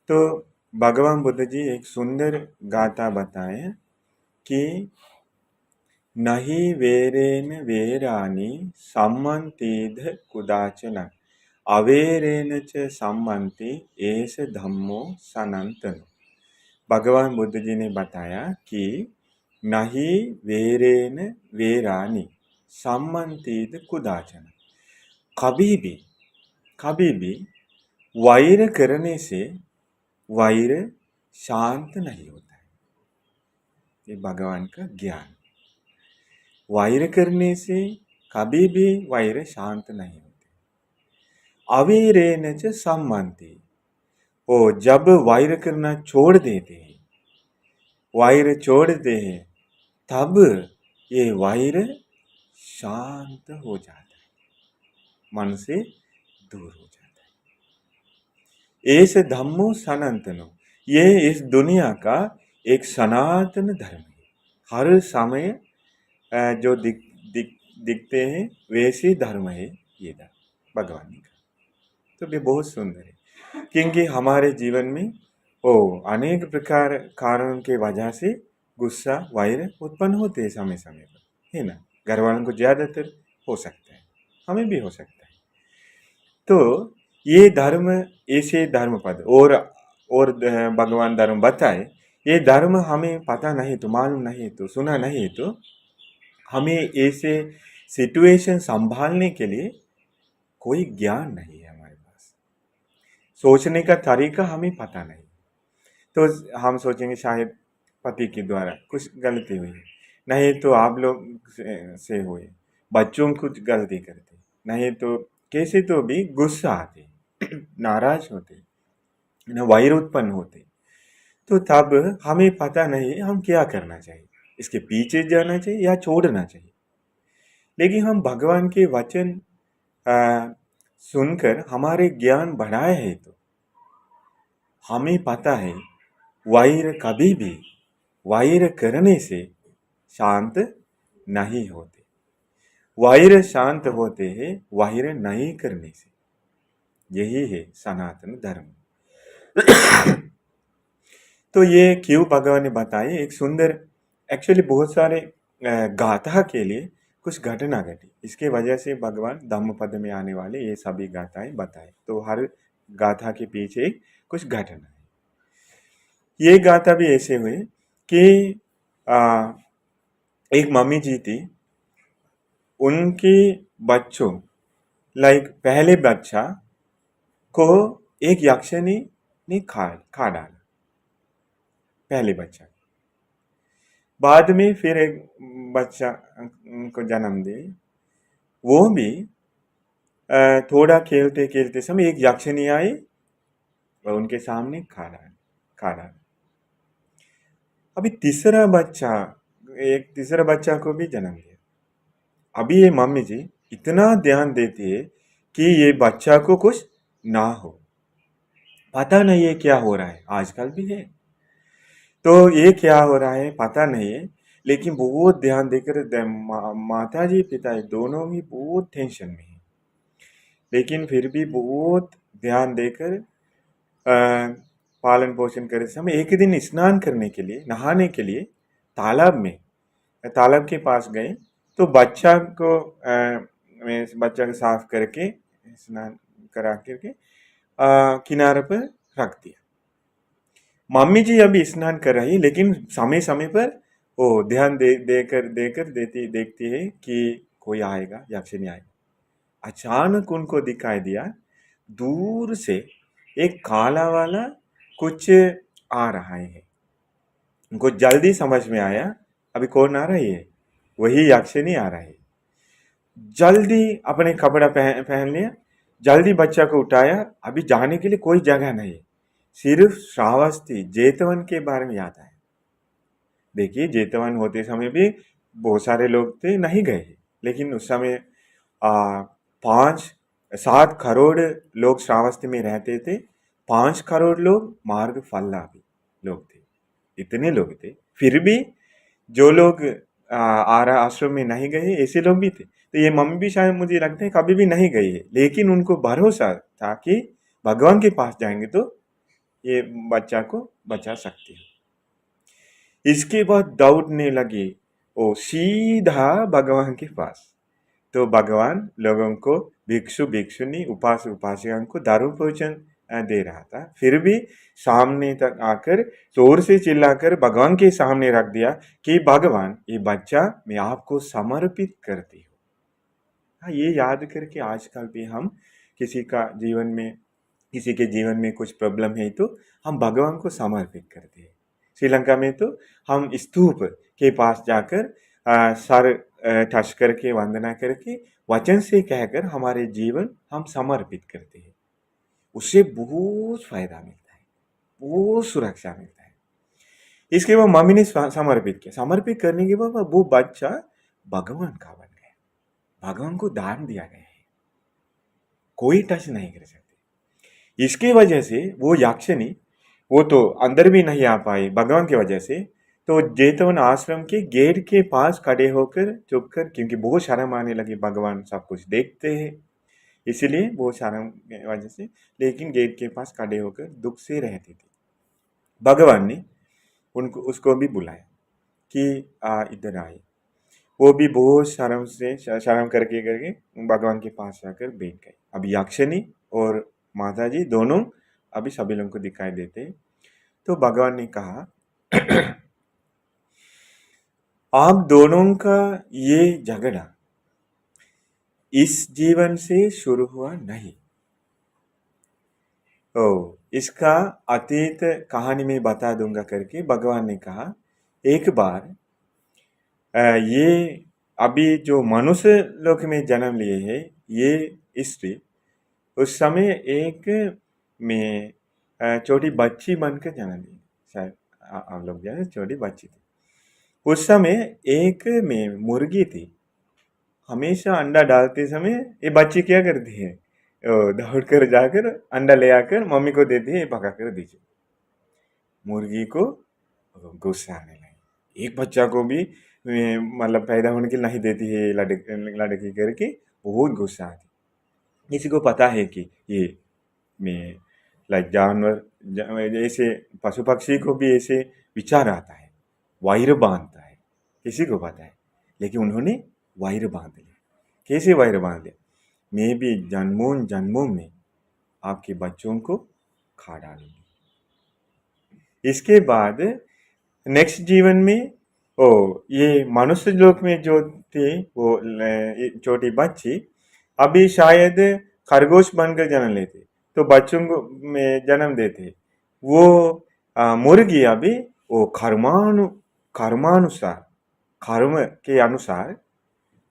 तो भगवान बुद्ध जी एक सुंदर गाथा बताए कि नहीं वेरेन वेरानि सम्मन्तिध कुदाचन अवेरेन च सम्मन्ति एष धम्मो सनातन। भगवान बुद्ध जी ने बताया कि नहीं वेरेन वेरानि सम्मन्तिध कुदाचन, कभी भी वैर करने से वैर शांत नहीं होता है। ये भगवान का ज्ञान। वैर करने से कभी भी वैर शांत नहीं होते। अवीरेन च सम्मन्ति, वो जब वैर करना छोड़ देते हैं, वैर छोड़ते हैं, तब ये वैर शांत हो जाता है, मन से दूर हो जाता है। ऐसे धम्मो सनातनो, ये इस दुनिया का एक सनातन धर्म है। हर समय जो दिखते हैं वैसे धर्म है ये धर्म भगवान का। तो ये बहुत सुंदर है, क्योंकि हमारे जीवन में वो अनेक प्रकार कारणों के वजह से गुस्सा वैर उत्पन्न होते हैं समय समय पर, है ना। घर वालों को ज़्यादातर हो सकता है, हमें भी हो सकता है। तो ये धर्म, ऐसे धर्म पद और भगवान धर्म बताए, ये धर्म हमें पता नहीं तो, मालूम नहीं तो, सुना नहीं तो, हमें ऐसे सिचुएशन संभालने के लिए कोई ज्ञान नहीं है हमारे पास। सोचने का तरीका हमें पता नहीं, तो हम सोचेंगे शायद पति के द्वारा कुछ गलती हुई है, नहीं तो आप लोग से हुए, बच्चों कुछ गलती करते, नहीं तो कैसे तो भी गुस्सा आते, नाराज होते, वैर उत्पन्न होते। तो तब हमें पता नहीं हम क्या करना चाहिए, इसके पीछे जाना चाहिए या छोड़ना चाहिए। लेकिन हम भगवान के वचन सुनकर हमारे ज्ञान बढ़ाए है, तो हमें पता है वैर कभी भी वैर करने से शांत नहीं होते। वैर शांत होते हैं वैर नहीं करने से। यही है सनातन धर्म। तो ये क्यों भगवान ने बताए, एक सुंदर, एक्चुअली बहुत सारे गाथा के लिए कुछ घटना घटी, इसके वजह से भगवान धम्मपद में आने वाले ये सभी गाथाएं बताए। तो हर गाथा के पीछे कुछ घटना है। ये गाथा भी ऐसे हुए कि एक मम्मी जी थी, उनके बच्चों लाइक पहले बच्चा को एक यक्षिणी ने खा डाला, पहले बच्चा। बाद में फिर एक बच्चा को जन्म दे, वो भी थोड़ा खेलते खेलते समय एक यक्षिणी आई और उनके सामने खा डाला। अभी तीसरा बच्चा को भी जन्म दिया। अभी ये मम्मी जी इतना ध्यान देती है कि ये बच्चा को कुछ ना हो, पता नहीं है क्या हो रहा है, आजकल भी है। तो ये क्या हो रहा है पता नहीं है, लेकिन बहुत ध्यान देकर माता जी पिता जी दोनों ही बहुत टेंशन में है, लेकिन फिर भी बहुत ध्यान देकर पालन पोषण करते समय एक दिन स्नान करने के लिए, नहाने के लिए तालाब के पास गए। तो बच्चा को साफ करके स्नान करा करके किनारे पर रख दिया। मम्मी जी अभी स्नान कर रही, लेकिन समय समय पर वो ध्यान देखती है कि कोई आएगा, यक्षिणी आएगा। अचानक उनको दिखाई दिया दूर से एक काला वाला कुछ आ रहा है। उनको जल्दी समझ में आया अभी कौन आ रही है, वही यक्षिणी आ रहा है। जल्दी अपने कपड़ा पहन लिया, जल्दी बच्चा को उठाया। अभी जाने के लिए कोई जगह नहीं, सिर्फ श्रावस्ती जेतवन के बारे में याद आया। देखिए जेतवन होते समय भी बहुत सारे लोग थे, नहीं गए, लेकिन उस समय 5-7 करोड़ लोग श्रावस्ती में रहते थे। 5 करोड़ लोग मार्ग फल्ला भी लोग थे, इतने लोग थे। फिर भी जो लोग आरा आश्रम में नहीं गए ऐसे लोग भी थे। तो ये मम्मी भी शायद मुझे लगता है कभी भी नहीं गई है, लेकिन उनको भरोसा था कि भगवान के पास जाएंगे तो ये बच्चा को बचा सकती है। इसके बाद दौड़ने लगे वो सीधा भगवान के पास। तो भगवान लोगों को, भिक्षु भिक्षुनी उपासक उपासिका को दारू भोजन दे रहा था, फिर भी सामने तक आकर जोर से चिल्लाकर भगवान के सामने रख दिया कि भगवान, ये बच्चा मैं आपको समर्पित करती हूँ। हाँ, ये याद करके आजकल भी हम किसी का जीवन में, किसी के जीवन में कुछ प्रॉब्लम है तो हम भगवान को समर्पित करते हैं। श्रीलंका में तो हम स्तूप के पास जाकर सर ठस करके वंदना करके वचन से कहकर हमारे जीवन हम समर्पित करते हैं। उससे बहुत फायदा मिलता है, बहुत सुरक्षा मिलता है। इसके बाद मम्मी ने समर्पित किया। समर्पित करने के बाद वो बच्चा भगवान का बन गया, भगवान को दान दिया गया है, कोई टच नहीं कर सकते। इसकी वजह से वो याक्षिनी, वो तो अंदर भी नहीं आ पाई भगवान की वजह से, तो जेतवन आश्रम के गेट के पास खड़े होकर चुप कर, क्योंकि बहुत शर्म आने लगी, भगवान सब कुछ देखते हैं इसलिए बहुत शर्म की वजह से, लेकिन गेट के पास खड़े होकर दुख से रहती थी। भगवान ने उनको उसको भी बुलाया कि इधर आए। वो भी बहुत शर्म से शर्म करके करके भगवान के पास जाकर बैठ गए। अब याक्षिनी और माता जी दोनों अभी सभी लोगों को दिखाई देते। तो भगवान ने कहा आप दोनों का ये झगड़ा इस जीवन से शुरू हुआ नहीं। इसका अतीत कहानी में बता दूंगा करके भगवान ने कहा। एक बार ये अभी जो मनुष्य लोक में जन्म लिए है ये स्त्री, उस समय एक में छोटी बच्ची बनकर जन्म ली। शायद आप लोग जाने, छोटी बच्ची थी। उस समय एक में मुर्गी थी। हमेशा अंडा डालते समय ये बच्ची क्या करती है, दौड़ कर जाकर अंडा ले आकर मम्मी को देती है, पका कर दीजिए। मुर्गी को गुस्सा आने लगी, एक बच्चा को भी मतलब पैदा होने के नहीं देती है लड़की करके बहुत गुस्सा आती। किसी को पता है कि ये में लाइक जानवर ऐसे पशु पक्षी को भी ऐसे विचार आता है, वायर बांधता है, किसी को पता है। लेकिन उन्होंने वायर बांध लिया। कैसे वायर बांध लिया, मैं भी जन्मों जन्मों में आपके बच्चों को खा डालूंगी। इसके बाद नेक्स्ट जीवन में ये मनुष्य लोक में जो थी वो छोटी बच्ची अभी शायद खरगोश बनकर जन्म लेते, तो बच्चों को में जन्म देते। वो मुर्गी अभी वो कर्मानुसार, कर्म के अनुसार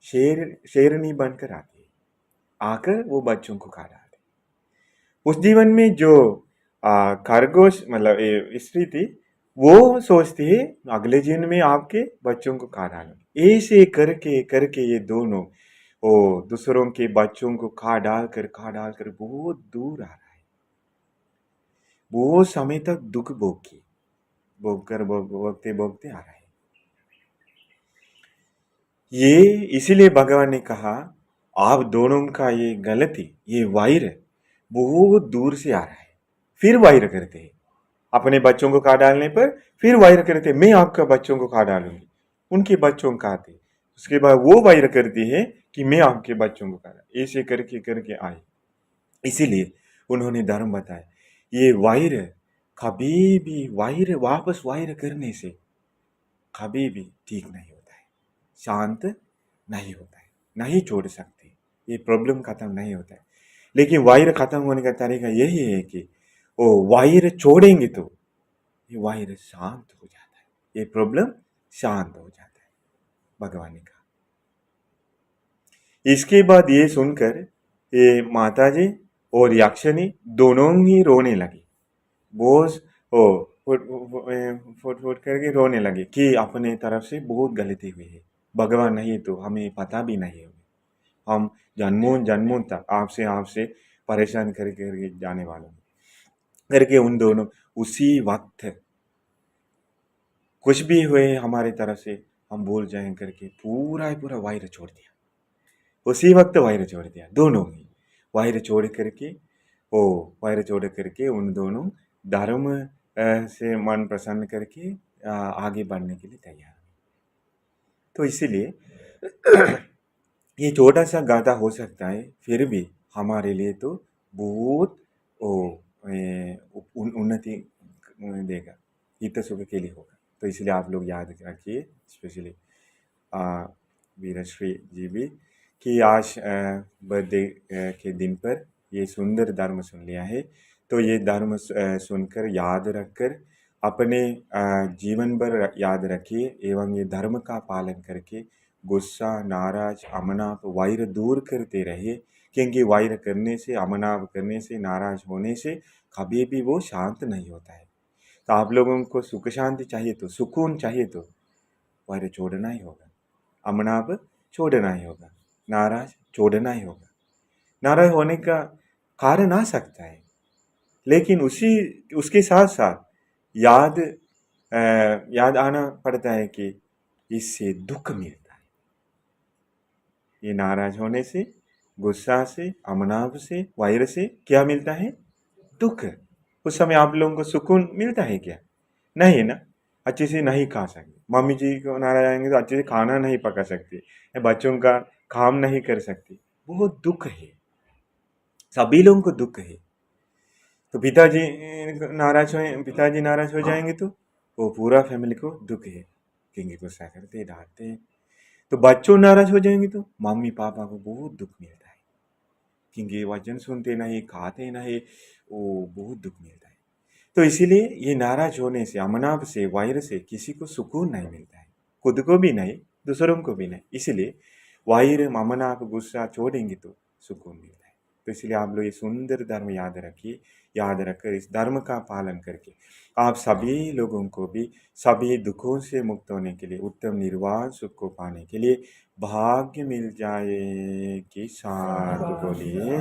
शेरनी बनकर आती है, आकर वो बच्चों को खा डालती। उस जीवन में जो खरगोश मतलब स्त्री थी, वो सोचती है अगले जीवन में आपके बच्चों को खा डालूंगी। ऐसे करके करके ये दोनों दूसरों के बच्चों को खा डालकर बहुत दूर आ रहा है। बहुत समय तक दुख भोगते भोगते आ रहा है। ये इसीलिए भगवान ने कहा आप दोनों का ये गलती, ये वायर बहुत दूर से आ रहा है। फिर वायर करते हैं अपने बच्चों को खा डालने पर, फिर वायर करते मैं आपका बच्चों को खा डालूंगी, उनके बच्चों को खाते। उसके बाद वो वायर करती है कि मैं आपके बच्चों को खा, ऐसे करके करके आए। इसीलिए उन्होंने धर्म बताया, ये वायर कभी भी वायर वापस वायर करने से कभी भी ठीक नहीं होता है, शांत नहीं होता है, नहीं छोड़ सकते, ये प्रॉब्लम खत्म नहीं होता है। लेकिन वायर खत्म होने का तरीका यही है कि वो वायर छोड़ेंगे तो ये वायर शांत हो जाता है, ये प्रॉब्लम शांत हो जाता है, भगवान ने कहा। इसके बाद ये सुनकर ये माता जी और याक्षिनी दोनों ही रोने लगी। बोझ फुट फुट करके रोने लगे कि अपने तरफ से बहुत गलती हुई है, भगवान नहीं तो हमें पता भी नहीं है, हम जन्मों जन्मों तक आपसे आपसे परेशान करके जाने वालों करके उन दोनों उसी वक्त कुछ भी हुए हमारे तरफ से हम भूल जाए करके पूरा वायर छोड़ दिया। उसी वक्त वायर छोड़ दिया, दोनों ही वायर छोड़ करके उन दोनों धर्म से मन प्रसन्न करके आगे बढ़ने के लिए तैयार हैं। तो इसीलिए ये छोटा सा गाथा हो सकता है, फिर भी हमारे लिए तो बहुत वो उन्नति देगा, हित सुख के लिए होगा। तो इसलिए आप लोग याद रखिए, स्पेशली वीरश्री जी भी, कि आज बर्थडे के दिन पर ये सुंदर धर्म सुन लिया है। तो ये धर्म सुनकर याद रखकर अपने जीवन भर याद रखिए एवं ये धर्म का पालन करके गुस्सा, नाराज, अमनाप, वैर दूर करते रहिए, क्योंकि वैर करने से, अमनाप करने से, नाराज होने से कभी भी वो शांत नहीं होता है। तो आप लोगों को सुख शांति चाहिए तो, सुकून चाहिए तो वैर छोड़ना ही होगा, अमनाप छोड़ना ही होगा, नाराज छोड़ना ही होगा। नाराज होने का कारण आ सकता है, लेकिन उसके साथ साथ याद याद आना पड़ता है कि इससे दुख मिलता है। ये नाराज होने से, गुस्सा से, अमनाप से, वैर से क्या मिलता है? दुख। उस समय आप लोगों को सुकून मिलता है क्या? नहीं ना। अच्छे से नहीं खा सकते, मम्मी जी को नाराज आएंगे तो अच्छे से खाना नहीं पका सकती, या बच्चों का काम नहीं कर सकती, बहुत दुख है, सभी लोगों को दुख है। तो पिताजी नाराज हो जाएंगे तो वो पूरा फैमिली को दुख है, क्योंकि गुस्सा करते, डांटते हैं। तो बच्चों नाराज हो जाएंगे तो मम्मी पापा को बहुत दुख मिलता है, क्योंकि वचन सुनते नहीं, खाते नहीं, वो बहुत दुख मिलता है। तो इसीलिए ये नाराज होने से, अमनाप से, वैर से किसी को सुकून नहीं मिलता है, खुद को भी नहीं, दूसरों को भी नहीं। इसलिए वैर, अमनाप, गुस्सा छोड़ेंगे तो सुकून मिलता है। तो इसलिए आप लोग ये सुंदर धर्म याद रखिए। याद रखकर इस धर्म का पालन करके आप सभी लोगों को भी सभी दुखों से मुक्त होने के लिए, उत्तम निर्वाण सुख को पाने के लिए भाग्य मिल जाए कि साथ बोलिए।